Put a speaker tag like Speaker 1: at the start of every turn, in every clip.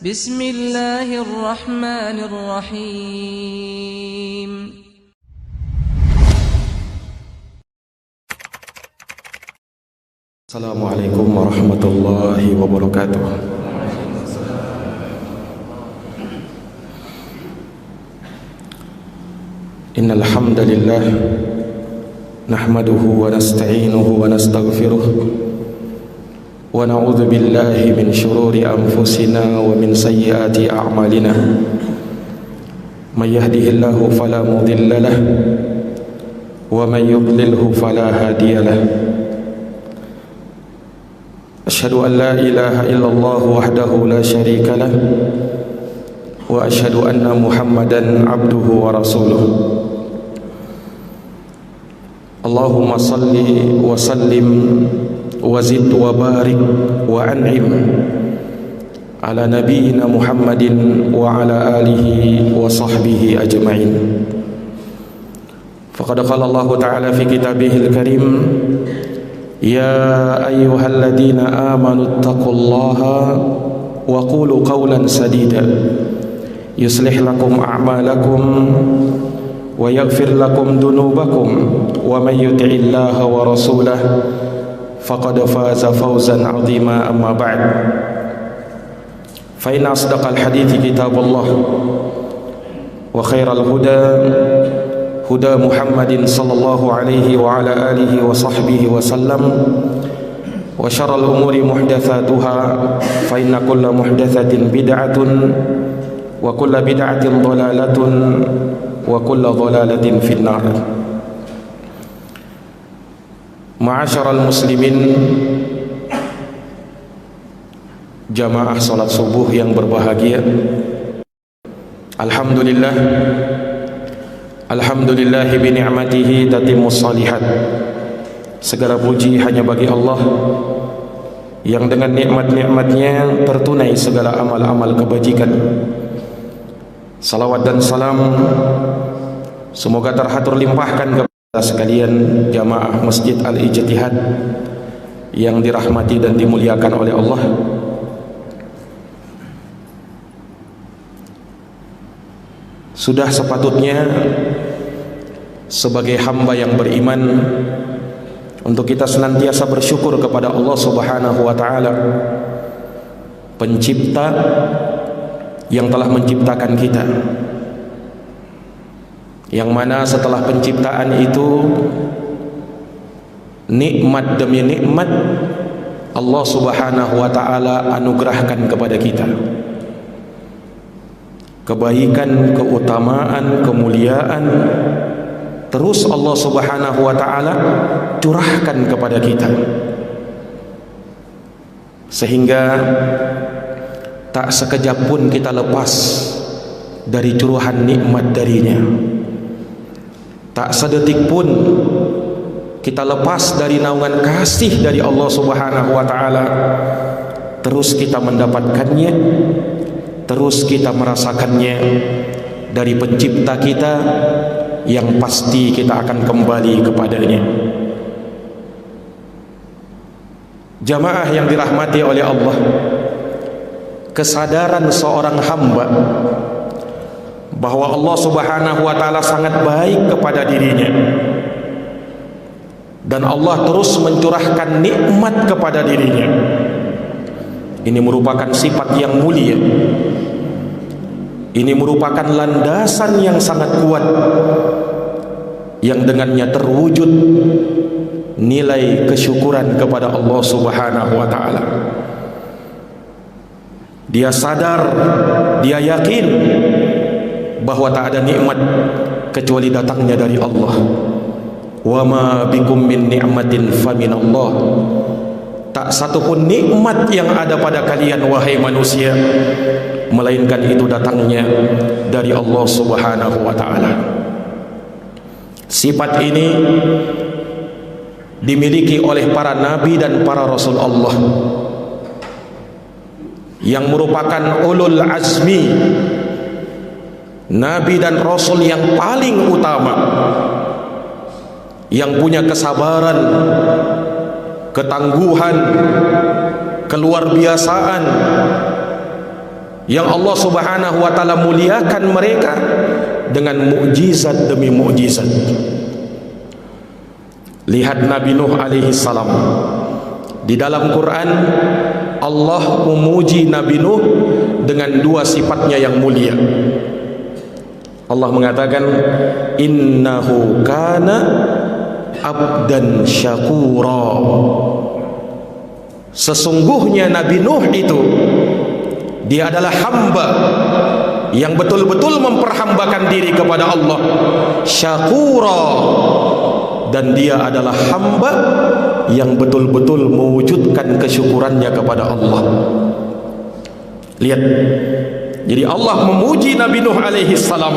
Speaker 1: Bismillahirrahmanirrahim.
Speaker 2: Assalamualaikum warahmatullahi wabarakatuh. Innal hamdalillah nahmaduhu wa nasta'inuhu wa nastaghfiruh wa na'udzu billahi min shururi anfusina wa min sayyiati a'malina. May yahdihillahu fala mudilla lahu wa may yudlilhu fala hadiya lahu. Asyhadu an la ilaha illallah wahdahu la syarika lah wa asyhadu anna Muhammadan abduhu wa rasuluh. Allahumma salli wa sallim wa zid wa barik wa an'im ala nabiyyina Muhammadin wa ala alihi wa sahbihi ajma'in. Faqad qala Allah ta'ala fi kitabihil karim, ya ayyuhalladzina amanu taqullaha wa qulu qawlan sadida yuslih lakum a'malakum wa yaghfir lakum dunubakum wa may yuti'illaha wa rasulahu faqad faza fawzan 'azima. Amma ba'd, fa inna asdaqal hadithi kitabullah wa khairal huda huda Muhammadin sallallahu alaihi wa ala alihi wa sahbihi wa sallam, wa syarrul umuri muhdatsatuha fa inna kulla muhdatsatin bid'atun wa kulla bid'atin dhalalatun wa kulla dhalalatin finnar. Ma'asyiral muslimin, jamaah salat subuh yang berbahagia, alhamdulillah, alhamdulillahi bi ni'matihi tatimmus shalihat. Segala puji hanya bagi Allah yang dengan nikmat-nikmatnya tertunai segala amal-amal kebajikan. Salawat dan salam semoga terhatur limpahkan kepada sekalian jamaah Masjid Al-Ijtihad yang dirahmati dan dimuliakan oleh Allah. Sudah sepatutnya sebagai hamba yang beriman untuk kita senantiasa bersyukur kepada Allah Subhanahu wa taala, pencipta yang telah menciptakan kita, yang mana setelah penciptaan itu nikmat demi nikmat Allah Subhanahu wa taala anugerahkan kepada kita. Kebaikan, keutamaan, kemuliaan terus Allah Subhanahu wa taala curahkan kepada kita, sehingga tak sekejap pun kita lepas dari curahan nikmat darinya. Tak sedetik pun kita lepas dari naungan kasih dari Allah Subhanahu wa taala. Terus kita mendapatkannya, terus kita merasakannya dari pencipta kita yang pasti kita akan kembali kepadanya. Jamaah yang dirahmati oleh Allah, kesadaran seorang hamba bahwa Allah Subhanahu wa taala sangat baik kepada dirinya dan Allah terus mencurahkan nikmat kepada dirinya, ini merupakan sifat yang mulia. Ini merupakan landasan yang sangat kuat yang dengannya terwujud nilai kesyukuran kepada Allah Subhanahu wa taala. Dia sadar, dia yakin bahwa tak ada nikmat kecuali datangnya dari Allah. Wa ma bikum min ni'matin faminallah. Tak satupun nikmat yang ada pada kalian wahai manusia, melainkan itu datangnya dari Allah Subhanahu wa taala. Sifat ini dimiliki oleh para nabi dan para rasul Allah yang merupakan ulul azmi, nabi dan rasul yang paling utama, yang punya kesabaran, ketangguhan, keluar biasaan yang Allah Subhanahu wa taala muliakan mereka dengan mukjizat demi mukjizat. Lihat Nabi Nuh alaihi salam. Di dalam Quran Allah memuji Nabi Nuh dengan dua sifatnya yang mulia. Allah mengatakan innahu kana abdan syakura. Sesungguhnya Nabi Nuh itu dia adalah hamba yang betul-betul memperhambakan diri kepada Allah, syakura, dan dia adalah hamba yang betul-betul mewujudkan kesyukurannya kepada Allah. Lihat, jadi Allah memuji Nabi Nuh alaihi salam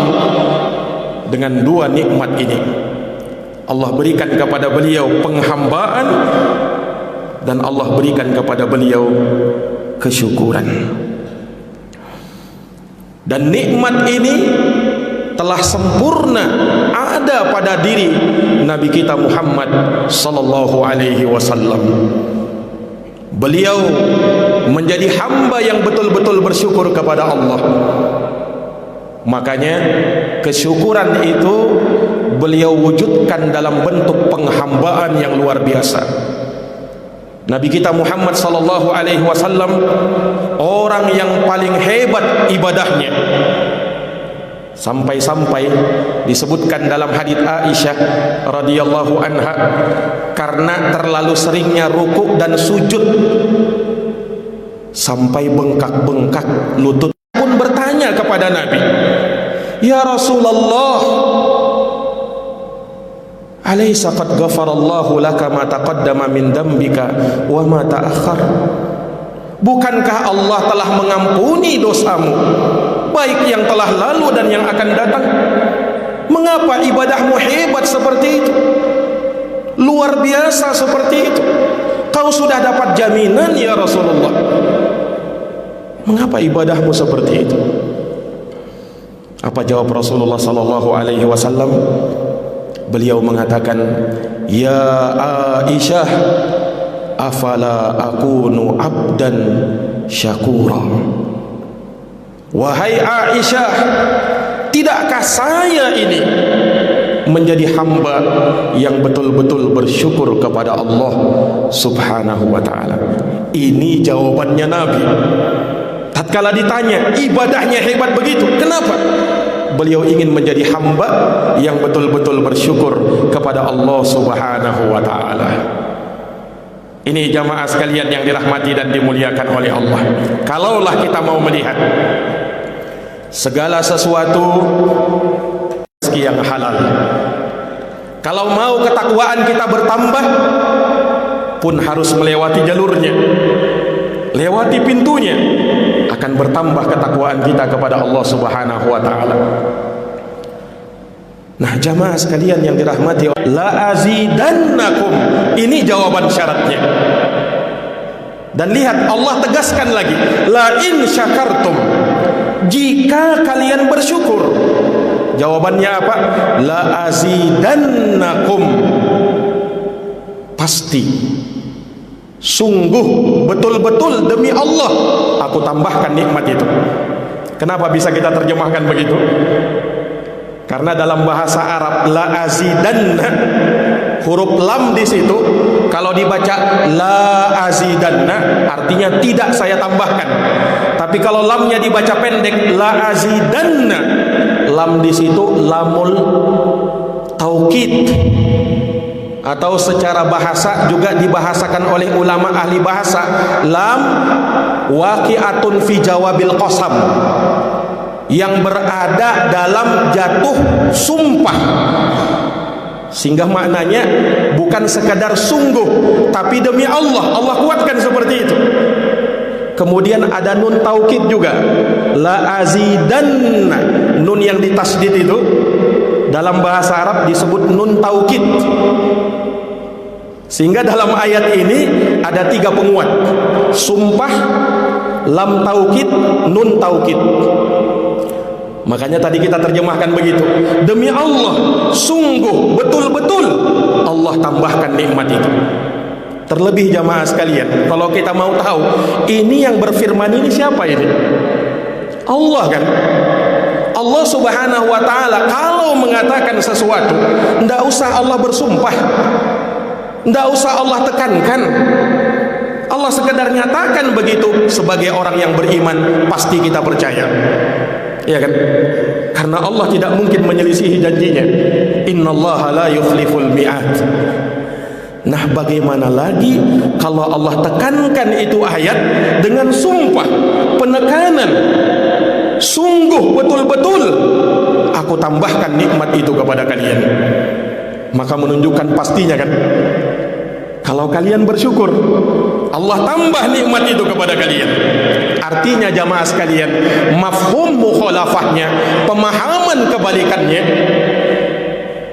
Speaker 2: dengan dua nikmat ini. Allah berikan kepada beliau penghambaan dan Allah berikan kepada beliau kesyukuran. Dan nikmat ini telah sempurna ada pada diri Nabi kita Muhammad sallallahu alaihi wasallam. Beliau menjadi hamba yang betul-betul bersyukur kepada Allah. Makanya kesyukuran itu beliau wujudkan dalam bentuk penghambaan yang luar biasa. Nabi kita Muhammad sallallahu alaihi wasallam orang yang paling hebat ibadahnya. Sampai-sampai disebutkan dalam hadits Aisyah radhiyallahu anha, karena terlalu seringnya rukuk dan sujud sampai bengkak-bengkak lutut pun bertanya kepada Nabi, "Ya Rasulullah, alaysa qad ghafarallahu laka ma taqaddama min dambika wa ma ta'akhkhar?" Bukankah Allah telah mengampuni dosamu, baik yang telah lalu dan yang akan datang? Mengapa ibadahmu hebat seperti itu, luar biasa seperti itu? Kau sudah dapat jaminan ya Rasulullah. Mengapa ibadahmu seperti itu? Apa jawab Rasulullah sallallahu alaihi wasallam? Beliau mengatakan, "Ya Aisyah, afala akunu abdan syakura." Wahai Aisyah, tidakkah saya ini menjadi hamba yang betul-betul bersyukur kepada Allah Subhanahu wa ta'ala? Ini jawabannya Nabi tatkala ditanya ibadahnya hebat begitu, kenapa? Beliau ingin menjadi hamba yang betul-betul bersyukur kepada Allah Subhanahu wa ta'ala. Ini jamaah sekalian yang dirahmati dan dimuliakan oleh Allah. Kalaulah kita mau melihat segala sesuatu rezeki yang halal, kalau mau ketakwaan kita bertambah pun harus melewati jalurnya, lewati pintunya, akan bertambah ketakwaan kita kepada Allah Subhanahu wa ta'ala. Nah jamaah sekalian yang dirahmati, la azidannakum, ini jawaban syaratnya. Dan lihat Allah tegaskan lagi, la in syakartum, jika kalian bersyukur. Jawabannya apa? La azidannakum, pasti, sungguh, betul-betul demi Allah aku tambahkan nikmat itu. Kenapa bisa kita terjemahkan begitu? Karena dalam bahasa Arab la azidanna, huruf lam di situ kalau dibaca la azidanna artinya tidak saya tambahkan. Tapi kalau lamnya dibaca pendek la azidanna, lam di situ lamul taukid, atau secara bahasa juga dibahasakan oleh ulama ahli bahasa lam waqi'atun fi jawabil qasam, yang berada dalam jatuh sumpah, sehingga maknanya bukan sekadar sungguh tapi demi Allah, Allah kuatkan seperti itu. Kemudian ada nun taukid juga, la azidanna, nun yang ditasdid itu dalam bahasa Arab disebut nun taukid. Sehingga dalam ayat ini ada 3 penguat, sumpah, lam taukid, nun taukid. Makanya tadi kita terjemahkan begitu, demi Allah, sungguh, betul-betul Allah tambahkan nikmat itu. Terlebih jamaah sekalian, kalau kita mau tahu ini yang berfirman ini siapa ini? Allah kan. Allah Subhanahu wa ta'ala kalau mengatakan sesuatu, tidak usah Allah bersumpah, tidak usah Allah tekankan. Allah sekedar nyatakan begitu, sebagai orang yang beriman pasti kita percaya, ya kan? Karena Allah tidak mungkin menyelisihi janjinya. Innallaha la yukhliful mi'ad. Nah, bagaimana lagi kalau Allah tekankan itu ayat dengan sumpah, penekanan, sungguh betul-betul aku tambahkan nikmat itu kepada kalian. Maka menunjukkan pastinya kan, kalau kalian bersyukur, Allah tambah nikmat itu kepada kalian. Artinya jamaah sekalian, mafhum mukhalafahnya, pemahaman kebalikannya,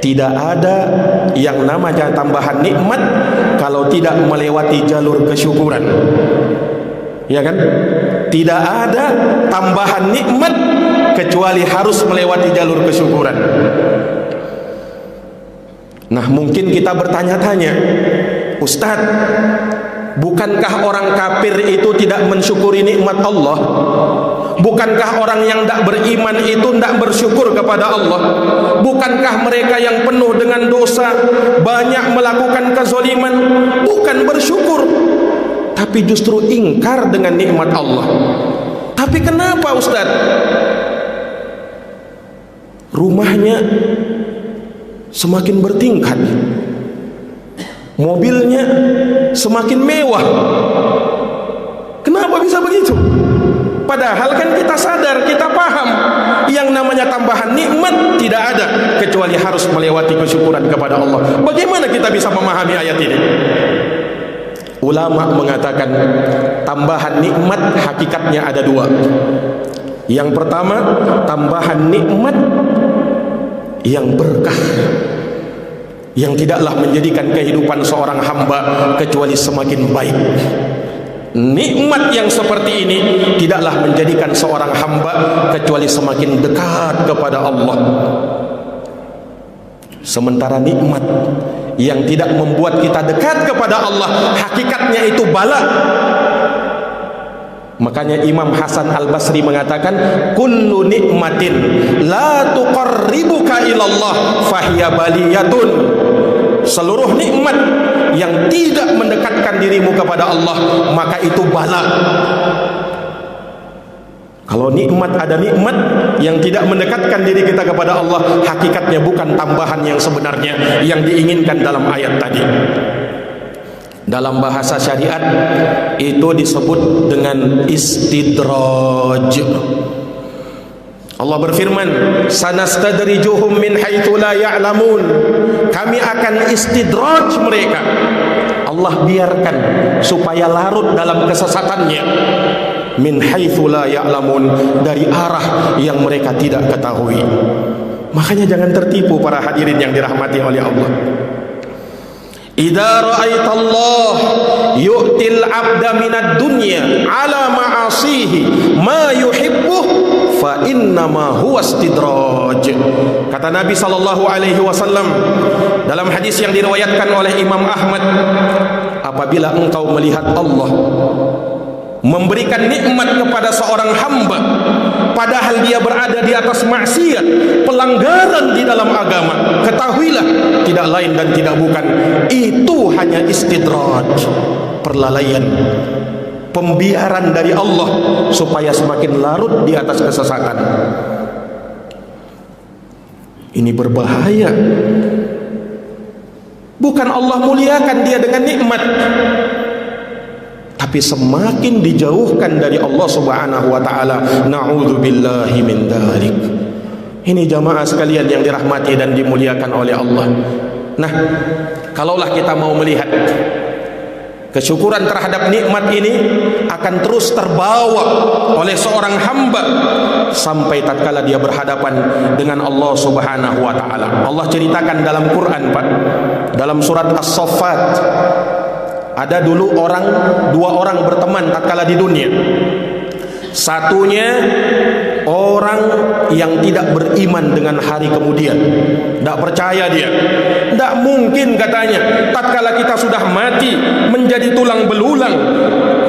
Speaker 2: tidak ada yang namanya tambahan nikmat kalau tidak melewati jalur kesyukuran, ya kan? Tidak ada tambahan nikmat kecuali harus melewati jalur kesyukuran. Nah, mungkin kita bertanya-tanya, Ustaz, bukankah orang kafir itu tidak mensyukuri nikmat Allah? Bukankah orang yang tidak beriman itu tidak bersyukur kepada Allah? Bukankah mereka yang penuh dengan dosa, banyak melakukan kezaliman, bukan bersyukur, tapi justru ingkar dengan nikmat Allah? Tapi kenapa Ustaz? Rumahnya semakin bertingkat, mobilnya semakin mewah. Kenapa bisa begitu? Padahal kan kita sadar, kita paham, yang namanya tambahan nikmat tidak ada kecuali harus melewati kesyukuran kepada Allah. Bagaimana kita bisa memahami ayat ini? Ulama mengatakan tambahan nikmat hakikatnya ada dua. Yang pertama, tambahan nikmat yang berkah, yang tidaklah menjadikan kehidupan seorang hamba kecuali semakin baik. Nikmat yang seperti ini tidaklah menjadikan seorang hamba kecuali semakin dekat kepada Allah. Sementara nikmat yang tidak membuat kita dekat kepada Allah, hakikatnya itu bala. Makanya Imam Hasan Al-Basri mengatakan, kullu nikmatin la tuqarribuka ilallah fahiya baliyatun. Seluruh nikmat yang tidak mendekatkan dirimu kepada Allah, maka itu bala. Kalau nikmat, ada nikmat yang tidak mendekatkan diri kita kepada Allah, hakikatnya bukan tambahan yang sebenarnya yang diinginkan dalam ayat tadi. Dalam bahasa syariat itu disebut dengan istidraj. Allah berfirman, sanastadrijuhum min haitsu la ya'lamun. Kami akan istidraj mereka. Allah biarkan supaya larut dalam kesesatannya. Min haitsu la ya'lamun, dari arah yang mereka tidak ketahui. Makanya jangan tertipu para hadirin yang dirahmati oleh Allah. Idza ra'aita Allah yu'til 'abda minad dunya 'ala ma'asihi ma yuhibbu fa innama huwa istidraj. Kata Nabi sallallahu alaihi wasallam dalam hadis yang diriwayatkan oleh Imam Ahmad, apabila engkau melihat Allah memberikan nikmat kepada seorang hamba padahal dia berada di atas maksiat, pelanggaran di dalam agama, ketahuilah tidak lain dan tidak bukan, itu hanya istidraj, perlalaian, pembiaran dari Allah supaya semakin larut di atas kesesatan. Ini berbahaya. Bukan Allah muliakan dia dengan nikmat, tapi semakin dijauhkan dari Allah Subhanahu wa taala. Na'udzubillahi min dzalik. Ini jamaah sekalian yang dirahmati dan dimuliakan oleh Allah. Nah, kalaulah kita mau melihat kesyukuran terhadap nikmat ini akan terus terbawa oleh seorang hamba sampai tatkala dia berhadapan dengan Allah Subhanahu wa taala. Allah ceritakan dalam Quran, Pak, dalam surat As-Saffat, ada dulu dua orang berteman tatkala di dunia. Satunya orang yang tidak beriman dengan hari kemudian, tidak percaya dia. Tidak mungkin katanya tatkala kita sudah mati menjadi tulang belulang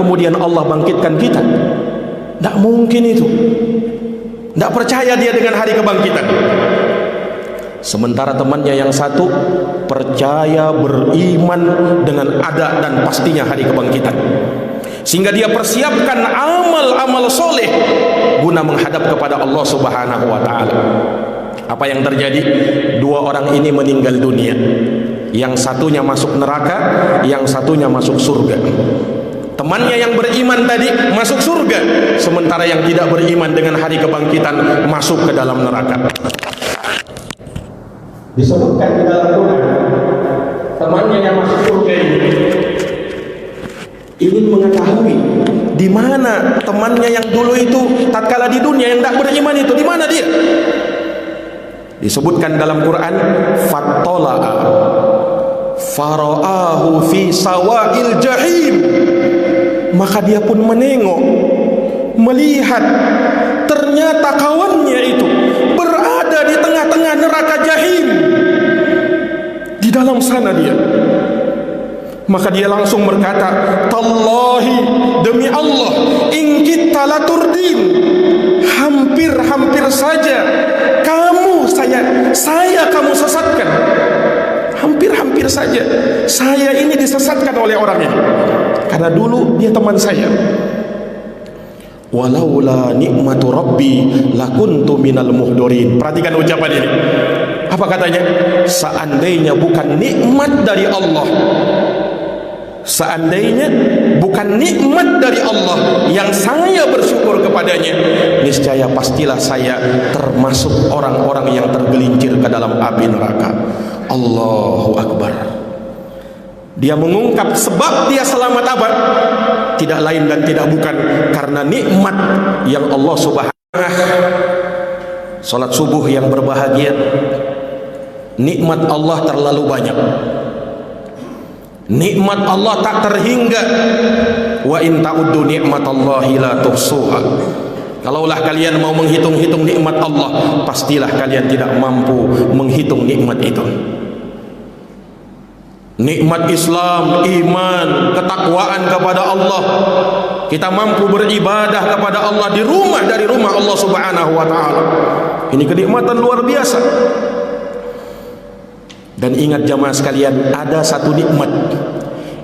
Speaker 2: kemudian Allah bangkitkan kita. Tidak mungkin itu. Tidak percaya dia dengan hari kebangkitan. Sementara temannya yang satu percaya, beriman dengan ada dan pastinya hari kebangkitan, sehingga dia persiapkan amal-amal soleh guna menghadap kepada Allah Subhanahu wa ta'ala. Apa yang terjadi? Dua orang ini meninggal dunia. Yang satunya masuk neraka, yang satunya masuk surga. Temannya yang beriman tadi masuk surga, sementara yang tidak beriman dengan hari kebangkitan masuk ke dalam neraka. Disebutkan di dalam Quran, temannya yang masuk surga ini ingin mengetahui di mana temannya yang dulu itu tatkala di dunia yang tidak beriman itu, di mana dia? Disebutkan dalam Quran, fattala'a fara'ahu fi sawa'il jahim. Maka dia pun menengok, melihat ternyata kawannya itu berada di tengah-tengah neraka jahim. Di dalam sana dia. Maka dia langsung berkata, tallahi, demi Allah, in kita laturdin, hampir saja kamu saya kamu sesatkan. Hampir saja saya ini disesatkan oleh orang ini, karena dulu dia teman saya. Walaula nikmatu rabbi lakuntu minal muhdorin. Perhatikan ucapan ini. Apa katanya? Seandainya bukan nikmat dari Allah, seandainya bukan nikmat dari Allah yang saya bersyukur kepadanya, niscaya pastilah saya termasuk orang-orang yang tergelincir ke dalam api neraka. Allahu Akbar. Dia mengungkap sebab dia selamat apa? Tidak lain dan tidak bukan karena nikmat yang Allah Subhanahu wa ta'ala. Salat subuh yang berbahagia, nikmat Allah terlalu banyak. Nikmat Allah tak terhingga. Wa in ta'uddu nikmatallahi la tuhsuha. Kalaulah kalian mau menghitung-hitung nikmat Allah, pastilah kalian tidak mampu menghitung nikmat itu. Nikmat Islam, iman, ketakwaan kepada Allah. Kita mampu beribadah kepada Allah di rumah dari rumah Allah Subhanahu wa ta'ala. Ini kenikmatan luar biasa. Dan ingat jamaah sekalian, ada satu nikmat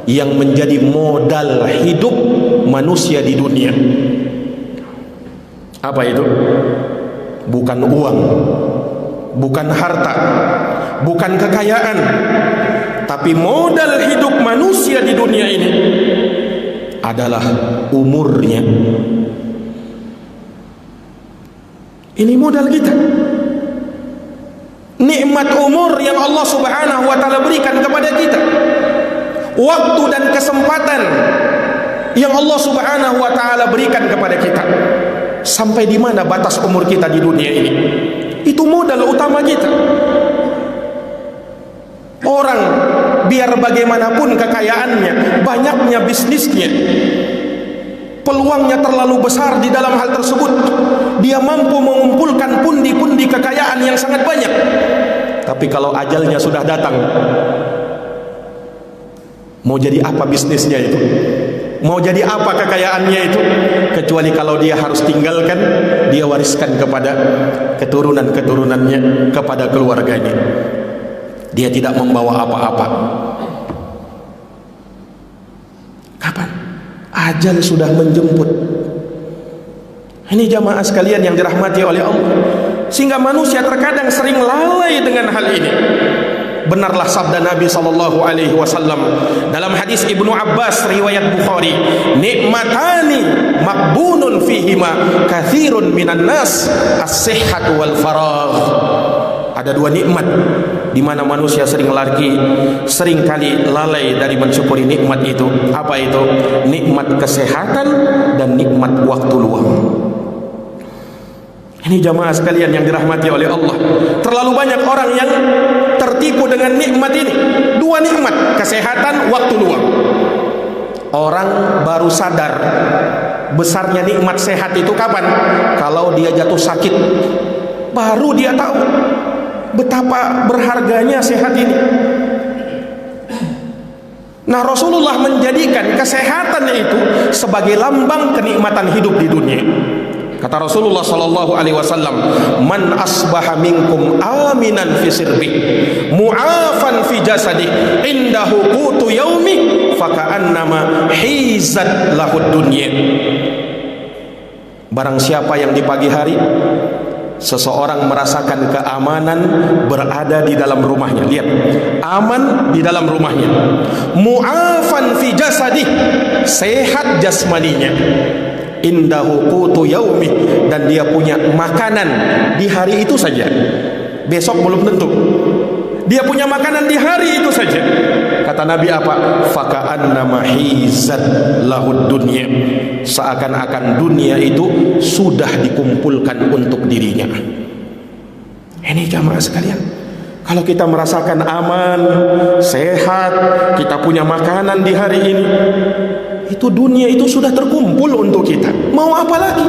Speaker 2: yang menjadi modal hidup manusia di dunia. Apa itu? Bukan uang, bukan harta, bukan kekayaan, tapi modal hidup manusia di dunia ini adalah umurnya. Ini modal kita. Nikmat umur yang Allah Subhanahu wa ta'ala berikan kepada kita, waktu dan kesempatan yang Allah Subhanahu wa ta'ala berikan kepada kita. Sampai di mana batas umur kita di dunia ini? Itu modal utama kita. Orang biar bagaimanapun kekayaannya, banyaknya bisnisnya, peluangnya terlalu besar di dalam hal tersebut, dia mampu mengumpulkan pundi-pundi kekayaan yang sangat banyak. Tapi kalau ajalnya sudah datang, mau jadi apa bisnisnya itu? Mau jadi apa kekayaannya itu? Kecuali kalau dia harus tinggalkan, dia wariskan kepada keturunan-keturunannya, kepada keluarganya. Dia tidak membawa apa-apa. Kapan? Ajal sudah menjemput. Ini jamaah sekalian yang dirahmati oleh Allah. Sehingga manusia terkadang sering lalai dengan hal ini. Benarlah sabda Nabi SAW dalam hadis Ibnu Abbas riwayat Bukhari, nikmatani makbunun fihima kathirun minan nas, as-sihhatu wal faragh. Ada dua nikmat di mana manusia sering kali lalai dari mensyukuri nikmat itu. Apa itu? Nikmat kesehatan dan nikmat waktu luang. Ini jamaah sekalian yang dirahmati oleh Allah. Terlalu banyak orang yang tertipu dengan nikmat ini. Dua nikmat, kesehatan, waktu luang. Orang baru sadar besarnya nikmat sehat itu kapan? Kalau dia jatuh sakit, baru dia tahu betapa berharganya sehat ini. Nah, Rasulullah menjadikan kesehatan itu sebagai lambang kenikmatan hidup di dunia. Kata Rasulullah sallallahu alaihi wasallam, "Man asbaha minkum aminan fi sirbi, mu'afan fi jasadi, indahu qutu yaumi, faka'annama hizat lahud dunya." Barang siapa yang di pagi hari seseorang merasakan keamanan berada di dalam rumahnya, lihat, aman di dalam rumahnya, mu'afan fi jasadi, sehat jasmaninya, indahu qutu yaumi, dan dia punya makanan di hari itu saja, besok belum tentu, dia punya makanan di hari itu saja. Kata Nabi apa? Faka'annama hizat lahud dunya, seakan-akan dunia itu sudah dikumpulkan untuk dirinya. Ini jamaah sekalian, kalau kita merasakan aman, sehat, kita punya makanan di hari ini, itu dunia itu sudah terkumpul untuk kita. Mau apa lagi?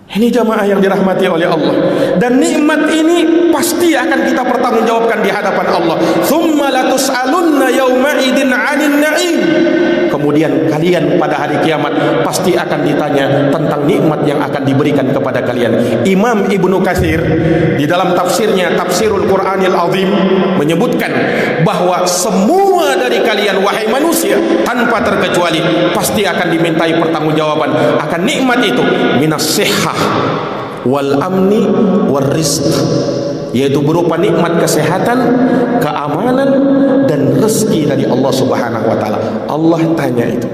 Speaker 2: Ini jamaah yang dirahmati oleh Allah. Dan nikmat ini pasti akan kita pertanggungjawabkan di hadapan Allah. Tsumma latus'alunna yauma idzin 'anil na'im. Kemudian kalian pada hari kiamat pasti akan ditanya tentang nikmat yang akan diberikan kepada kalian. Imam Ibnu Katsir di dalam tafsirnya Tafsirul Qur'anil Azim menyebutkan bahwa semua dari kalian wahai manusia tanpa terkecuali pasti akan dimintai pertanggungjawaban akan nikmat itu, minas sihhah wal amni war rizq, yaitu berupa nikmat kesehatan, keamanan, dan rezeki dari Allah Subhanahu wa taala. Allah tanya itu.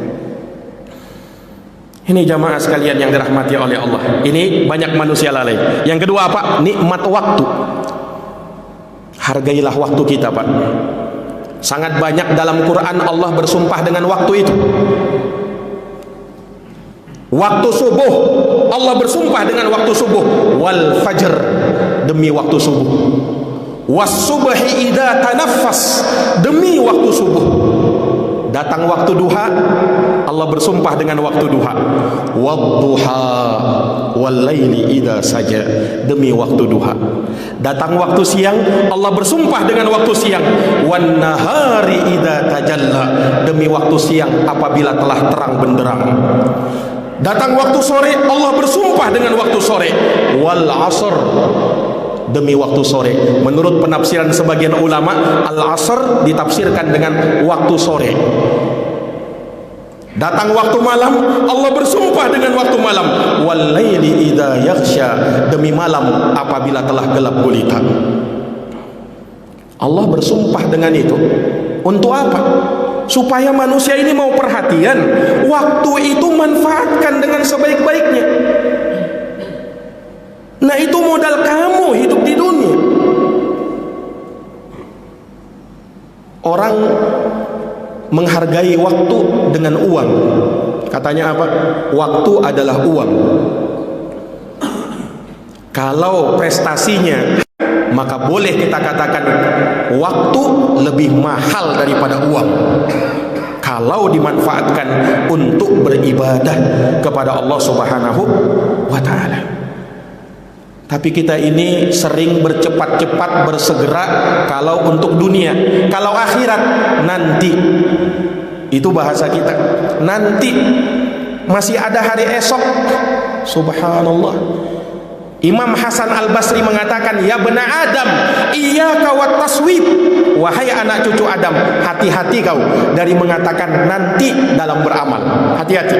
Speaker 2: Ini jamaah sekalian yang dirahmati oleh Allah. Ini banyak manusia lalai. Yang kedua apa? Nikmat waktu. Hargailah waktu kita, Pak. Sangat banyak dalam Quran Allah bersumpah dengan waktu itu. Waktu subuh, Allah bersumpah dengan waktu subuh, wal fajr, demi waktu subuh, was subhi idza tanaffas, demi waktu subuh. Datang waktu duha, Allah bersumpah dengan waktu duha, wadduha wal laili idza saja, demi waktu duha. Datang waktu siang, Allah bersumpah dengan waktu siang, wan nahari idza tajalla, demi waktu siang apabila telah terang benderang. Datang waktu sore, Allah bersumpah dengan waktu sore, wal asr, demi waktu sore. Menurut penafsiran sebagian ulama, al-asr ditafsirkan dengan waktu sore. Datang waktu malam, Allah bersumpah dengan waktu malam, wal laili idza yaghsha, demi malam apabila telah gelap gulita. Allah bersumpah dengan itu untuk apa? Supaya manusia ini mau perhatian. Waktu itu manfaatkan dengan sebaik-baiknya. Nah, itu modal kamu hidup di dunia. Orang menghargai waktu dengan uang. Katanya apa? Waktu adalah uang. Kalau prestasinya, maka boleh kita katakan waktu lebih mahal daripada uang kalau dimanfaatkan untuk beribadah kepada Allah Subhanahu wa taala. Tapi kita ini sering bercepat-cepat bersegera kalau untuk dunia. Kalau akhirat nanti, itu bahasa kita, nanti, masih ada hari esok. Subhanallah. Imam Hasan Al-Basri mengatakan, ya bena Adam, iyyaka wat taswib, wahai anak cucu Adam, hati-hati kau dari mengatakan nanti dalam beramal. Hati-hati.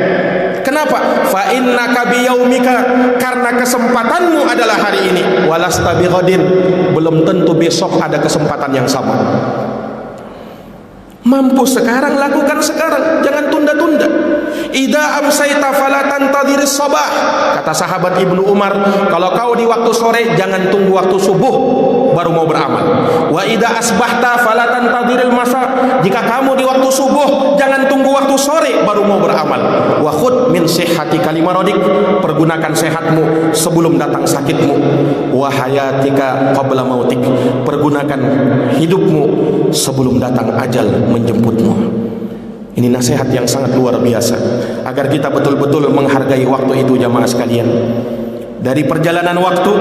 Speaker 2: Kenapa? Fa innaka biyaumika, karena kesempatanmu adalah hari ini, walasta bighadin, belum tentu besok ada kesempatan yang sama. Mampu sekarang, lakukan sekarang, jangan tunda-tunda. Idza amsayta fala tantadhiris sabah, kata sahabat Ibnu Umar, kalau kau di waktu sore jangan tunggu waktu subuh baru mau beramal. Wa idza asbahta fala tantadhiril masa, jika kamu di waktu subuh jangan tunggu waktu sore baru mau beramal. Wa khudh min sihhatika limaradik, pergunakan sehatmu sebelum datang sakitmu. Wa hayatika qabla mautik, pergunakan hidupmu sebelum datang ajal menjemputmu. Ini nasihat yang sangat luar biasa agar kita betul-betul menghargai waktu itu, jamaah sekalian. Dari perjalanan waktu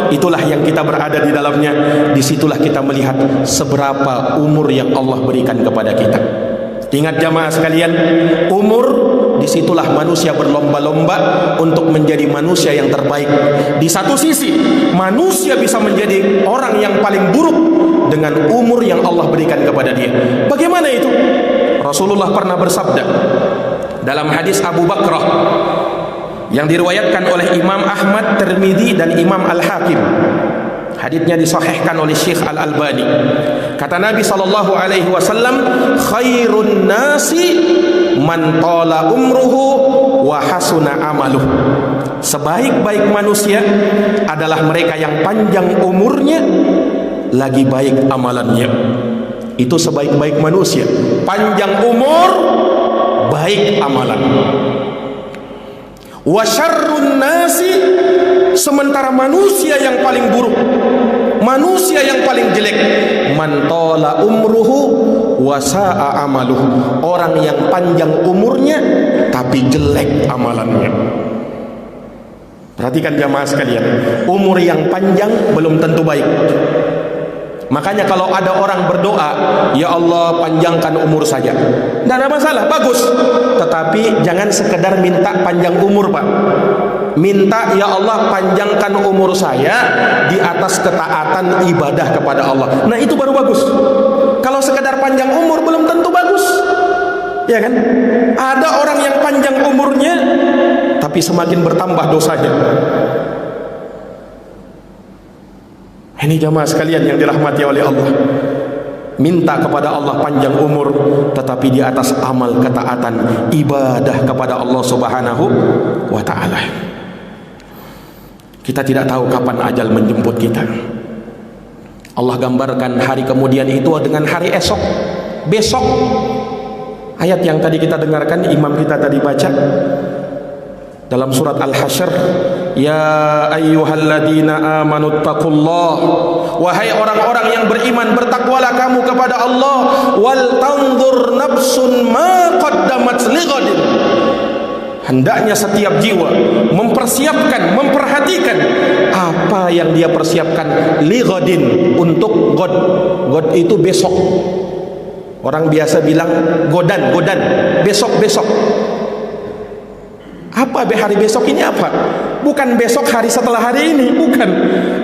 Speaker 2: itulah yang kita berada di dalamnya. Disitulah kita melihat seberapa umur yang Allah berikan kepada kita. Ingat jamaah sekalian, umur disitulah manusia berlomba-lomba untuk menjadi manusia yang terbaik. Di satu sisi manusia bisa menjadi orang yang paling buruk dengan umur yang Allah berikan kepada dia. Bagaimana itu? Rasulullah pernah bersabda dalam hadis Abu Bakrah yang diriwayatkan oleh Imam Ahmad, Tirmidzi dan Imam Al-Hakim. Hadisnya disahihkan oleh Syekh Al-Albani. Kata Nabi sallallahu alaihi wasallam, khairun nasi man tala umruhu wa hasuna amaluh. Sebaik-baik manusia adalah mereka yang panjang umurnya lagi baik amalannya. Itu sebaik-baik manusia, panjang umur, baik amalan. Wa syarrun nasi, sementara manusia yang paling buruk, manusia yang paling jelek, man tala umruhu wa sa'a amaluh, orang yang panjang umurnya tapi jelek amalannya. Perhatikan jamaah sekalian, umur yang panjang belum tentu baik. Makanya kalau ada orang berdoa, ya Allah panjangkan umur saja, tidak ada masalah, bagus. Tetapi jangan sekedar minta panjang umur, Pak. Minta, ya Allah panjangkan umur saya di atas ketaatan ibadah kepada Allah. Nah itu baru bagus. Kalau sekedar panjang umur belum tentu bagus, ya kan? Ada orang yang panjang umurnya tapi semakin bertambah dosanya. Ini jamaah sekalian yang dirahmati oleh Allah. Minta kepada Allah panjang umur tetapi di atas amal ketaatan ibadah kepada Allah Subhanahu wa ta'ala. Kita tidak tahu kapan ajal menjemput kita. Allah gambarkan hari kemudian itu dengan hari esok, besok. Ayat yang tadi kita dengarkan, imam kita tadi baca dalam surat Al-Hasyr, ya ayyuhalladzina amanu taqullah, wahai orang-orang yang beriman, bertakwalah kamu kepada Allah, wal tanzur nafsun ma qaddamat lighadin. Hendaknya setiap jiwa mempersiapkan, memperhatikan apa yang dia persiapkan lighadin, untuk god. God itu besok. Orang biasa bilang godan, besok. Apa hari besok ini apa? Bukan besok hari setelah hari ini, bukan.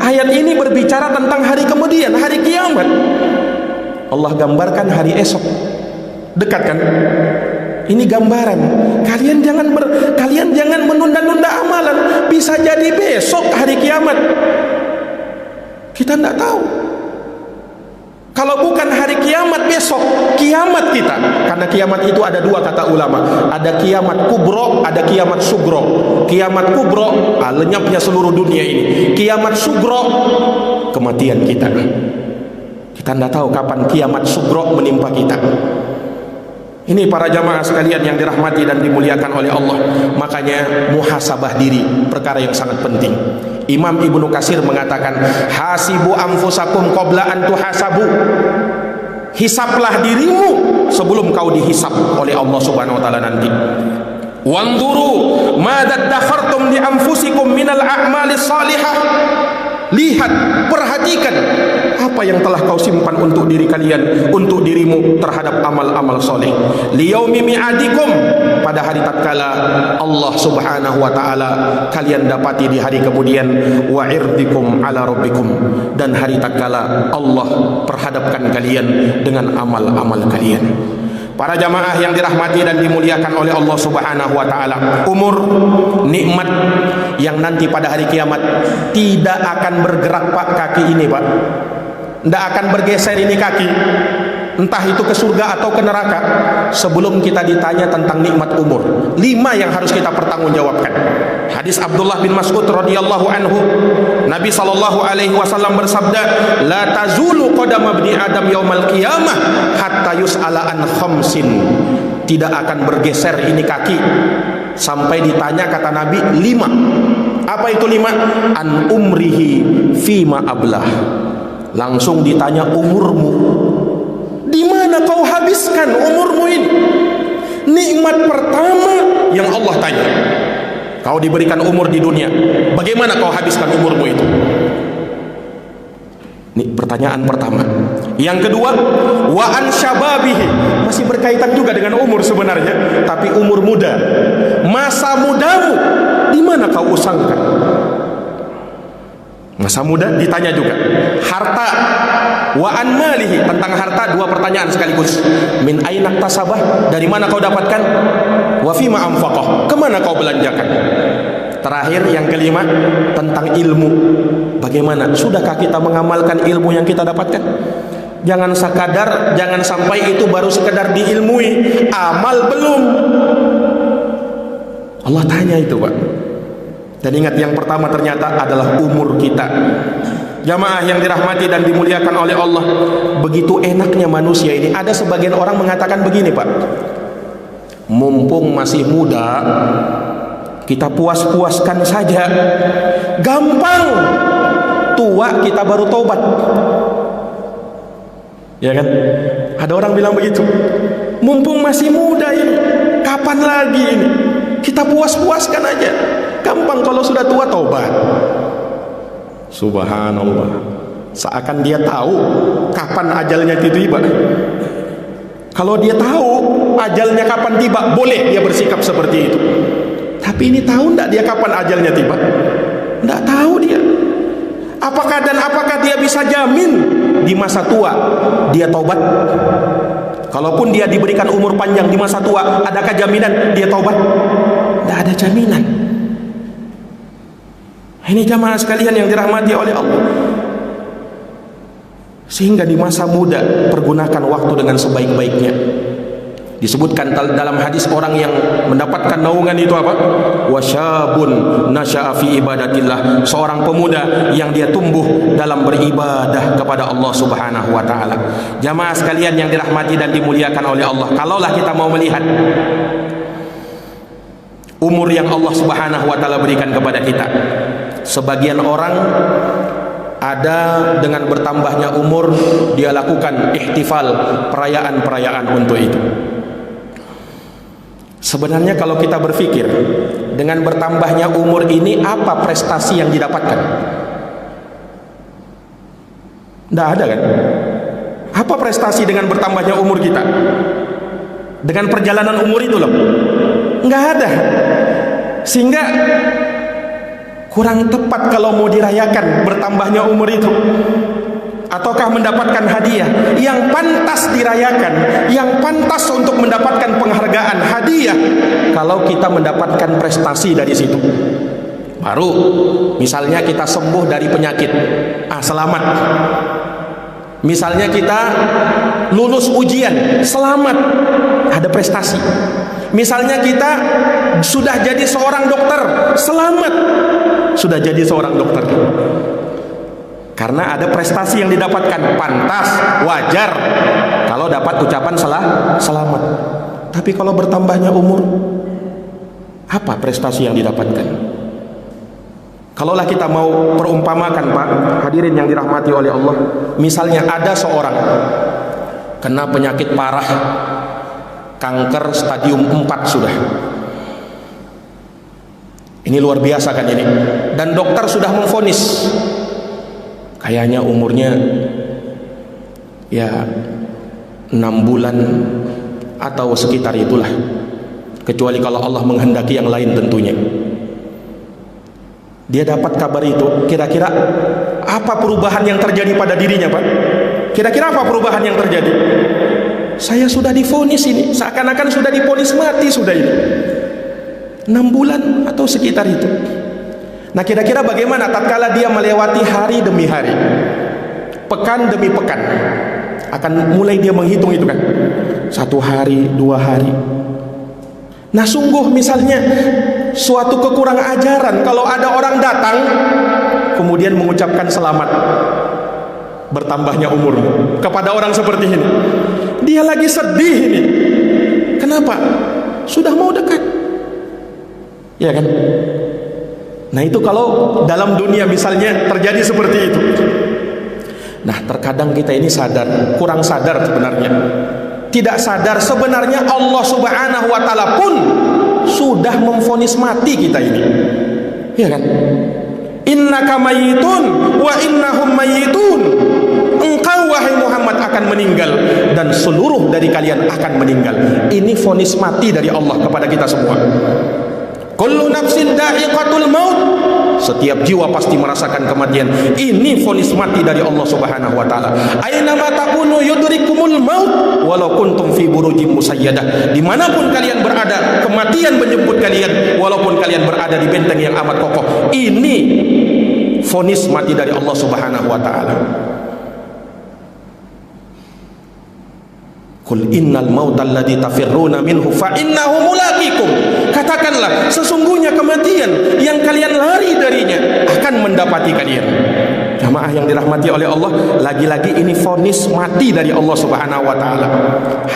Speaker 2: Ayat ini berbicara tentang hari kemudian, hari kiamat. Allah gambarkan hari esok. Dekat kan? Ini gambaran. Kalian jangan menunda-nunda amalan. Bisa jadi besok hari kiamat. Kita tidak tahu. Kalau bukan hari kiamat besok, kiamat kita. Karena kiamat itu ada dua kata ulama. Ada kiamat kubro, ada kiamat sugro. Kiamat kubro, lenyapnya seluruh dunia ini. Kiamat sugro, kematian kita. Kita tidak tahu kapan kiamat sugro menimpa kita. Ini para jamaah sekalian yang dirahmati dan dimuliakan oleh Allah. Makanya muhasabah diri, perkara yang sangat penting. Imam Ibnu Katsir mengatakan, hasibu anfusakum qabla an tuhasabu. Hisablah dirimu sebelum kau dihisab oleh Allah Subhanahu wa taala nanti. Wanzuru madza dakhartum li anfusikum minal a'malis salihah. Lihat, perhatikan apa yang telah kau simpan untuk diri kalian, untuk dirimu terhadap amal-amal soleh. Liyaumi mi'adikum, pada hari tatkala Allah Subhanahu wa ta'ala kalian dapati di hari kemudian, wa irdikum ala rabbikum, dan hari tatkala Allah perhadapkan kalian dengan amal-amal kalian. Para jamaah yang dirahmati dan dimuliakan oleh Allah Subhanahu wa ta'ala, umur nikmat yang nanti pada hari kiamat tidak akan bergerak, Pak, kaki ini, Pak. Tidak akan bergeser ini kaki, entah itu ke surga atau ke neraka, sebelum kita ditanya tentang nikmat umur. 5 yang harus kita pertanggungjawabkan. Hadis Abdullah bin Mas'ud radhiyallahu anhu, Nabi sallallahu alaihi wasallam bersabda, la tazulu qadama ibni adam yaumal qiyamah hatta yus'ala an khamsin. Tidak akan bergeser ini kaki sampai ditanya, kata Nabi, 5. Apa itu 5? An umrihi fima ablah. Langsung ditanya umurmu. Di mana kau habiskan umurmu ini? Nikmat pertama yang Allah tanya. Kau diberikan umur di dunia, bagaimana kau habiskan umurmu itu? Ini Pertanyaan pertama. Yang kedua, wa an syababihi, masih berkaitan juga dengan umur sebenarnya, tapi umur muda. Masa mudamu di mana kau usangkan? Masa muda ditanya juga. Harta, wa an malihi, tentang harta dua pertanyaan sekaligus. Min aina tasabah, dari mana kau dapatkan? Wa fima anfaqah, kemana kau belanjakan? Terakhir yang kelima, tentang ilmu. Bagaimana? Sudahkah kita mengamalkan ilmu yang kita dapatkan? Jangan sekadar, jangan sampai itu baru sekedar diilmui, amal belum. Allah tanya itu, Pak. Dan ingat, yang pertama ternyata adalah umur kita. Jamaah yang dirahmati dan dimuliakan oleh Allah, begitu enaknya manusia ini. Ada sebagian orang mengatakan begini, Pak, mumpung masih muda, kita puas-puaskan saja, gampang, tua kita baru tobat. Ya kan? Ada orang bilang begitu. Mumpung masih muda ini, kapan lagi ini? Kita puas-puaskan aja, gampang, kalau sudah tua tobat. Subhanallah, seakan dia tahu kapan ajalnya tiba. Kalau dia tahu ajalnya kapan tiba, boleh dia bersikap seperti itu. Tapi ini tahu enggak dia kapan ajalnya tiba? Enggak tahu dia. Apakah dia bisa jamin di masa tua dia tobat? Kalaupun dia diberikan umur panjang di masa tua, adakah jaminan dia tobat? Enggak ada jaminan. Ini jamaah sekalian yang dirahmati oleh Allah. Sehingga di masa muda pergunakan waktu dengan sebaik-baiknya. Disebutkan dalam hadis orang yang mendapatkan naungan itu apa? Wasyabun nasya'a fi ibadatillah, seorang pemuda yang dia tumbuh dalam beribadah kepada Allah Subhanahu wa taala. Jamaah sekalian yang dirahmati dan dimuliakan oleh Allah, kalaulah kita mau melihat umur yang Allah Subhanahu wa taala berikan kepada kita, sebagian orang ada dengan bertambahnya umur dia lakukan ihtifal, perayaan-perayaan untuk itu. Sebenarnya kalau kita berpikir, dengan bertambahnya umur ini apa prestasi yang didapatkan? Tidak ada kan? Apa prestasi dengan bertambahnya umur kita? Dengan perjalanan umur itu loh, nggak ada. Sehingga kurang tepat kalau mau dirayakan bertambahnya umur itu. Ataukah mendapatkan hadiah yang pantas dirayakan, yang pantas untuk mendapatkan penghargaan, hadiah, kalau kita mendapatkan prestasi dari situ. Baru misalnya kita sembuh dari penyakit, selamat. Misalnya kita lulus ujian, selamat, ada prestasi. Misalnya kita sudah jadi seorang dokter, selamat, sudah jadi seorang dokter. Karena ada prestasi yang didapatkan, pantas, wajar kalau dapat ucapan selamat. Tapi kalau bertambahnya umur, apa prestasi yang didapatkan? Kalaulah kita mau perumpamakan, Pak, hadirin yang dirahmati oleh Allah, misalnya ada seorang kena penyakit parah, kanker stadium 4 sudah. Ini luar biasa kan ini. Dan dokter sudah memvonis kayaknya umurnya ya 6 bulan atau sekitar itulah, kecuali kalau Allah menghendaki yang lain tentunya. Dia dapat kabar itu, kira-kira apa perubahan yang terjadi pada dirinya, Pak? Kira-kira apa perubahan yang terjadi? Saya sudah divonis ini, seakan-akan sudah divonis mati sudah ini, 6 bulan atau sekitar itu. Nah, kira-kira bagaimana tatkala dia melewati hari demi hari, pekan demi pekan, akan mulai dia menghitung itu kan, 1 hari, 2 hari. Nah, sungguh misalnya suatu kekurang ajaran kalau ada orang datang kemudian mengucapkan selamat bertambahnya umurmu kepada orang seperti ini. Dia lagi sedih ini. Kenapa? Sudah mau dekat. Ya kan? Nah, itu kalau dalam dunia misalnya terjadi seperti itu. Nah, terkadang kita ini sadar, kurang sadar sebenarnya. Tidak sadar sebenarnya Allah Subhanahu wa taala pun sudah memvonis mati kita ini. Ya kan? Innaka mayyitun wa innahum mayyitun. engkau wahai Muhammad akan meninggal dan seluruh dari kalian akan meninggal. Ini vonis mati dari Allah kepada kita semua. Kullu nafsin dha'iqatul maut. Setiap jiwa pasti merasakan kematian. Ini vonis mati dari Allah Subhanahu wa taala. Aina ma takunu yudrikumul maut walau kuntum fi burujim musayyadah. Dimanapun kalian berada, kematian menjemput kalian walaupun kalian berada di benteng yang amat kokoh. Ini vonis mati dari Allah Subhanahu wa taala. Qul innal mautal ladzi tafirruna minhu fa innahu mulaqikum. Katakanlah, sesungguhnya kematian yang kalian lari darinya akan mendapati kalian. Jamaah yang dirahmati oleh Allah, lagi-lagi ini vonis mati dari Allah Subhanahu wa taala.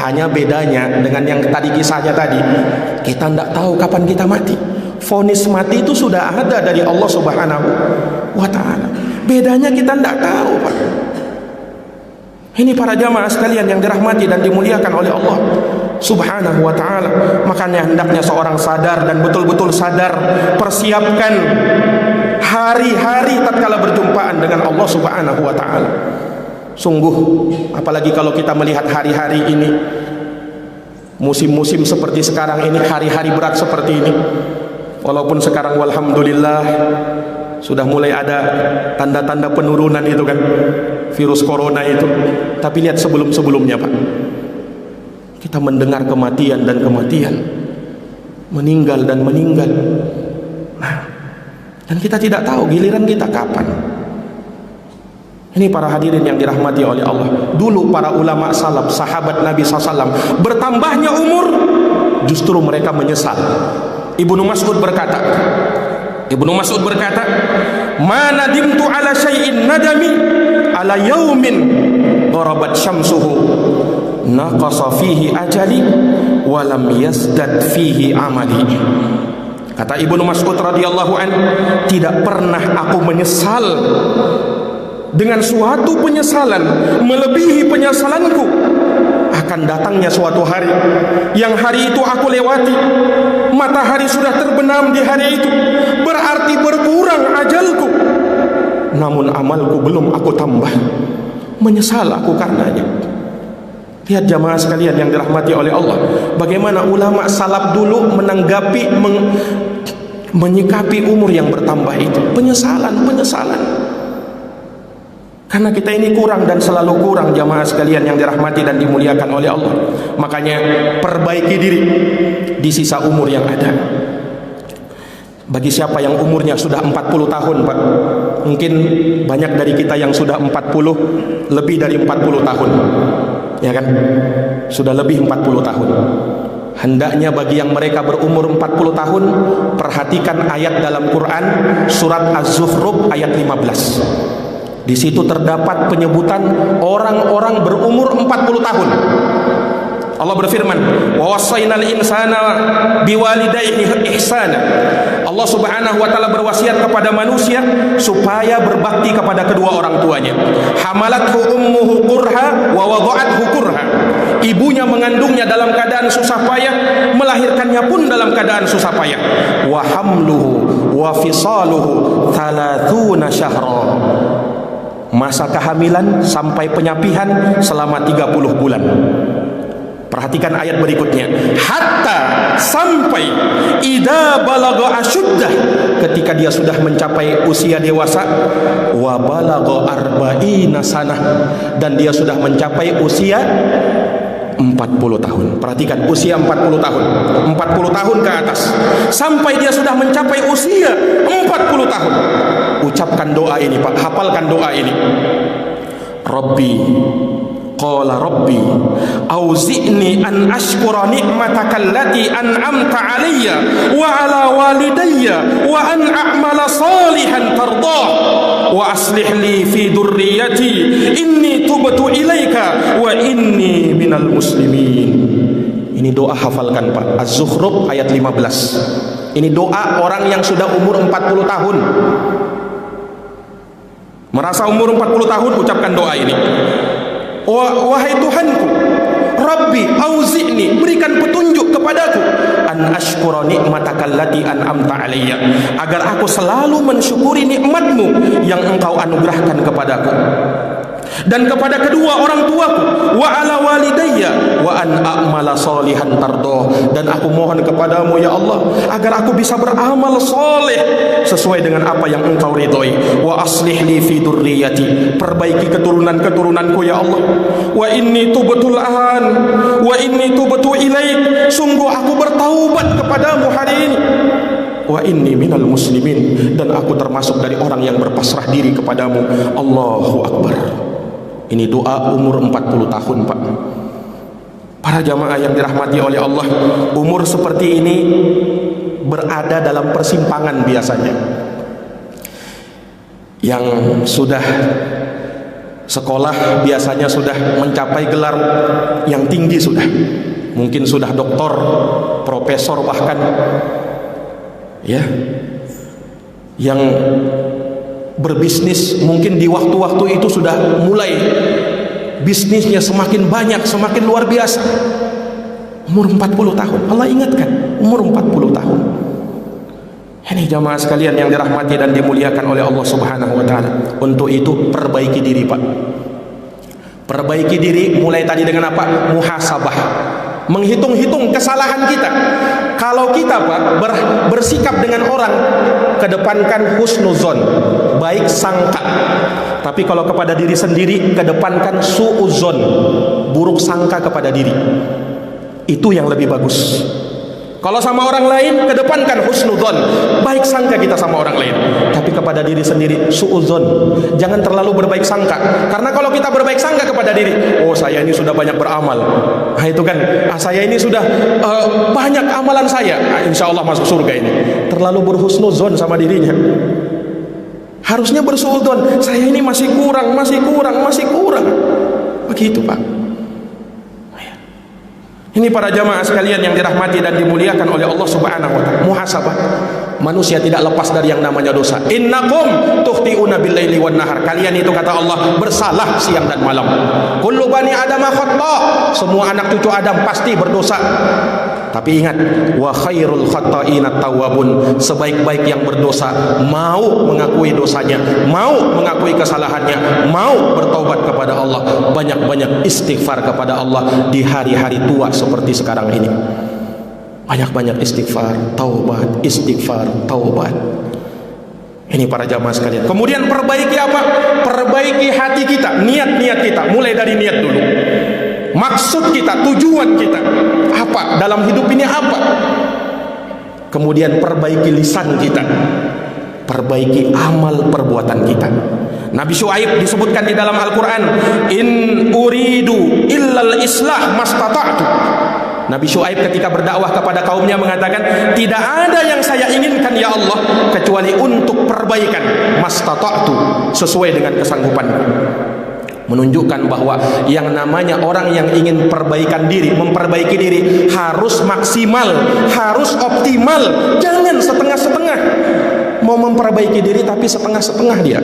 Speaker 2: Hanya bedanya dengan yang tadi kisahnya tadi, kita tidak tahu kapan kita mati. Vonis mati itu sudah ada dari Allah Subhanahu wa taala. Bedanya kita tidak tahu, Pak. Ini para jamaah sekalian yang dirahmati dan dimuliakan oleh Allah Subhanahu wa ta'ala. Makanya hendaknya seorang sadar dan betul-betul sadar, persiapkan hari-hari tatkala berjumpaan dengan Allah Subhanahu wa ta'ala. Sungguh, apalagi kalau kita melihat hari-hari ini, musim-musim seperti sekarang ini, hari-hari berat seperti ini. Walaupun sekarang walhamdulillah sudah mulai ada tanda-tanda penurunan itu kan, virus corona itu. Tapi lihat sebelum-sebelumnya, Pak, kita mendengar kematian dan kematian, meninggal dan meninggal. Nah, dan kita tidak tahu giliran kita kapan. Ini para hadirin yang dirahmati oleh Allah. Dulu para ulama salaf, sahabat Nabi SAW, bertambahnya umur justru mereka menyesal. Ibnu Mas'ud berkata, "Ma nadimtu ala syai'in nadami ala yaumin darabat syamsuhu naqasa fihi ajali wa lam yazdad fihi amali." Kata Ibnu Mas'ud radhiyallahu an, tidak pernah aku menyesal dengan suatu penyesalan melebihi penyesalanku akan datangnya suatu hari yang hari itu aku lewati, matahari sudah terbenam di hari itu, berarti berkurang ajalku, namun amalku belum aku tambah, menyesal aku karenanya. Lihat jamaah sekalian yang dirahmati oleh Allah, bagaimana ulama salaf dulu menanggapi, menyikapi umur yang bertambah itu, penyesalan. Karena kita ini kurang dan selalu kurang, jamaah sekalian yang dirahmati dan dimuliakan oleh Allah. Makanya perbaiki diri di sisa umur yang ada. Bagi siapa yang umurnya sudah 40 tahun, Pak, mungkin banyak dari kita yang sudah 40, lebih dari 40 tahun, ya kan? Sudah lebih 40 tahun. Hendaknya bagi yang mereka berumur 40 tahun, perhatikan ayat dalam Quran surat Az-Zukhruf ayat 15. Di situ terdapat penyebutan orang-orang berumur 40 tahun. Allah berfirman, "Wa wassaynal insana biwalidayhi ihsana." Allah Subhanahu wa taala berwasiat kepada manusia supaya berbakti kepada kedua orang tuanya. Hamalathu ummuhu qurha wa wada'athu qurha. Ibunya mengandungnya dalam keadaan susah payah, melahirkannya pun dalam keadaan susah payah. Wa hamluhu wa fisaluhu 30 syahra. Masa kehamilan sampai penyapihan selama 30 bulan. Perhatikan ayat berikutnya. Hatta, sampai idza balagha asyuddah, ketika dia sudah mencapai usia dewasa, wa balagha arba'ina sanah, dan dia sudah mencapai usia 40 tahun. Perhatikan, usia 40 tahun. 40 tahun ke atas. Sampai dia sudah mencapai usia 40 tahun. Ucapkan doa ini, Pak. Hafalkan doa ini. Rabbi, qala Rabbi, auzi'ni an ashkura ni'mataka allati an'amta 'alayya wa 'ala walidayya wa an a'mala salihan tardah wa aslih li fi dhurriyyati inni tubtu ilaika wa inni minal muslimin. Ini doa, hafalkan, Pak. Az-Zukhruf ayat 15. Ini doa orang yang sudah umur 40 tahun. Merasa umur 40 tahun, ucapkan doa ini. Wahai Tuhanku, Rabbi auzi'ni, berikan petunjuk kepadaku, an ashkura ni'mataka allati an'amta 'alayya, agar aku selalu mensyukuri nikmatmu yang engkau anugerahkan kepadaku. dan kepada kedua orang tuaku, wa ala walidayya wa an a'mala salihan tardoh, dan aku mohon kepadamu ya Allah agar aku bisa beramal soleh sesuai dengan apa yang engkau ridhoi. Wa aslih li fi dzurriyyati, perbaiki keturunan-keturunanku ya Allah. Wa inni tubtul an wa inni tubtu ilaik, sungguh aku bertaubat kepadamu hari ini. Wa inni minal muslimin, dan aku termasuk dari orang yang berpasrah diri kepadamu. Allahu Akbar. Ini doa umur 40 tahun, Pak. Para jamaah yang dirahmati oleh Allah, umur seperti ini berada dalam persimpangan biasanya. Yang sudah sekolah biasanya sudah mencapai gelar yang tinggi, sudah mungkin sudah doktor, profesor bahkan, ya, yang berbisnis mungkin di waktu-waktu itu sudah mulai bisnisnya semakin banyak, semakin luar biasa. Umur 40 tahun, Allah ingatkan, umur 40 tahun. Ini jamaah sekalian yang dirahmati dan dimuliakan oleh Allah Subhanahu wa taala. Untuk itu perbaiki diri, Pak. Perbaiki diri mulai tadi dengan apa? Muhasabah. Menghitung-hitung kesalahan kita. Kalau kita, Pak, bersikap dengan orang, kedepankan husnuzon, baik sangka. Tapi kalau kepada diri sendiri, kedepankan suuzon, buruk sangka kepada diri. Itu yang lebih bagus. Kalau sama orang lain, kedepankan husnuzon, baik sangka kita sama orang lain. Tapi kepada diri sendiri, suuzon, jangan terlalu berbaik sangka. Karena kalau kita berbaik sangka kepada diri, oh saya ini sudah banyak beramal, nah itu kan, saya ini sudah banyak amalan saya, insya Allah masuk surga ini. Terlalu berhusnuzon sama dirinya. Harusnya bersuuzon, saya ini masih kurang. Begitu, Pak. Ini para jamaah sekalian yang dirahmati dan dimuliakan oleh Allah Subhanahu wa taala. Muhasabah. Manusia tidak lepas dari yang namanya dosa. Innakum tukhti'una bil-laili wan nahar. Kalian itu kata Allah bersalah siang dan malam. Kullu bani Adam khata'. Semua anak cucu Adam pasti berdosa. Tapi ingat, wa khairul khata'ina tawwabun. Sebaik-baik yang berdosa mau mengakui dosanya, mau mengakui kesalahannya, mau bertaubat kepada Allah, banyak-banyak istighfar kepada Allah di hari-hari tua seperti sekarang ini. Banyak-banyak istighfar, taubat, istighfar, taubat. Ini para jamaah sekalian. Kemudian perbaiki apa? Perbaiki hati kita, niat-niat kita. Mulai dari niat dulu. Maksud kita, tujuan kita apa dalam hidup ini, apa? Kemudian perbaiki lisan kita, perbaiki amal perbuatan kita. Nabi Syuaib disebutkan di dalam Al-Quran, in uridu illal islah mastata'tu. Nabi Syuaib ketika berdakwah kepada kaumnya mengatakan, tidak ada yang saya inginkan ya Allah kecuali untuk perbaikan, mastata'tu, sesuai dengan kesanggupanku. Menunjukkan bahwa yang namanya orang yang ingin perbaikan diri, memperbaiki diri, harus maksimal, harus optimal, jangan setengah-setengah. Mau memperbaiki diri tapi setengah-setengah dia.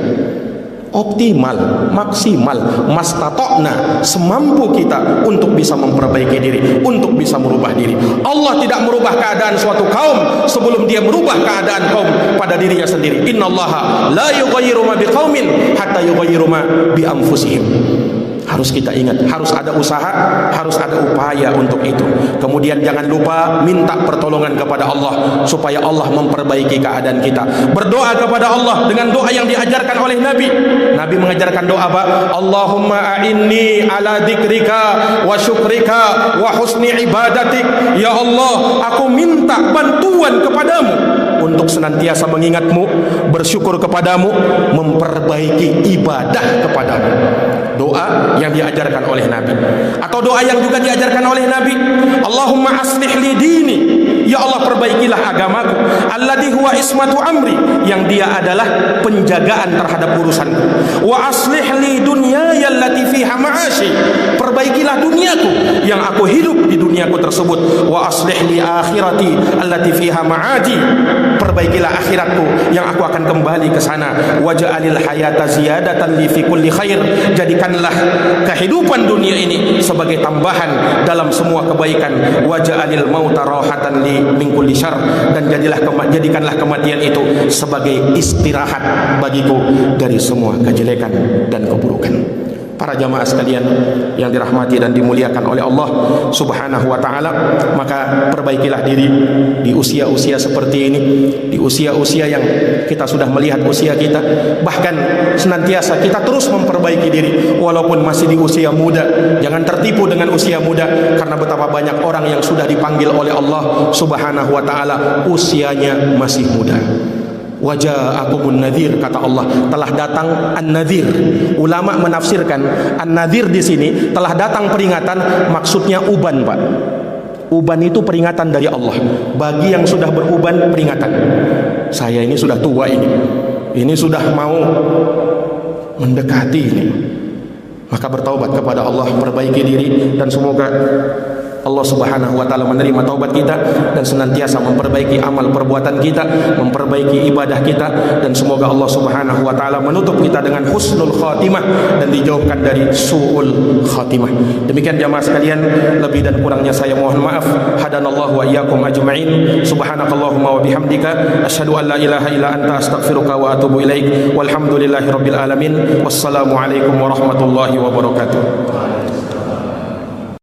Speaker 2: Optimal, maksimal, mastata'na, semampu kita untuk bisa memperbaiki diri, untuk bisa merubah diri. Allah tidak merubah keadaan suatu kaum sebelum dia merubah keadaan kaum pada dirinya sendiri. Innallaha la yughayyiru ma biqaumin hatta yughayyiru ma bi anfusihim. Harus kita ingat, harus ada usaha, harus ada upaya untuk itu. Kemudian jangan lupa minta pertolongan kepada Allah supaya Allah memperbaiki keadaan kita. Berdoa kepada Allah dengan doa yang diajarkan oleh Nabi. Nabi mengajarkan doa apa? Allahumma a'inni ala dzikrika wa syukrika wa husni ibadatik. Ya Allah, aku minta bantuan kepadamu untuk senantiasa mengingatmu, bersyukur kepadamu, memperbaiki ibadah kepadamu. Doa yang diajarkan oleh Nabi. Atau doa yang juga diajarkan oleh Nabi, Allahumma aslih li dini, ya Allah perbaikilah agamaku, alladhi huwa ismatu amri, yang dia adalah penjagaan terhadap urusanku. Wa aslih li dunyaya allati fiha ma'ashi, perbaikilah duniaku yang aku hidup di duniaku tersebut. Wa aslih li akhirati allati fiha ma'adi, perbaikilah akhiratku yang aku akan kembali ke sana. Waj'alil hayata ziyadatan li fi kulli khair, jadikanlah kehidupan dunia ini sebagai tambahan dalam semua kebaikan. Waj'alil mauta rahatan li min kulli syarr, dan jadikanlah kematian itu sebagai istirahat bagiku dari semua kejelekan dan keburukan. Para jamaah sekalian yang dirahmati dan dimuliakan oleh Allah Subhanahu wa taala, maka perbaikilah diri di usia-usia seperti ini, di usia-usia yang kita sudah melihat usia kita, bahkan senantiasa kita terus memperbaiki diri walaupun masih di usia muda. Jangan tertipu dengan usia muda, karena betapa banyak orang yang sudah dipanggil oleh Allah Subhanahu wa taala usianya masih muda. Waja'akumun nadhir, kata Allah, telah datang an-nadhir. Ulama menafsirkan an-nadhir di sini telah datang peringatan, maksudnya uban, Pak. Uban itu peringatan dari Allah. Bagi yang sudah beruban, peringatan. Saya ini sudah tua ini sudah mau mendekati ini. Maka bertaubat kepada Allah, perbaiki diri, dan semoga Allah Subhanahu wa taala menerima taubat kita dan senantiasa memperbaiki amal perbuatan kita, memperbaiki ibadah kita, dan semoga Allah Subhanahu wa taala menutup kita dengan husnul khatimah dan dijauhkan dari su'ul khatimah. Demikian jamaah sekalian, lebih dan kurangnya saya mohon maaf. Hadanallahu wa iyyakum ajma'in. Subhanakallahumma wa bihamdika asyhadu an la ilaha illa anta astaghfiruka wa atubu ilaik. Walhamdulillahirabbil alamin. Wassalamu alaikum warahmatullahi wabarakatuh.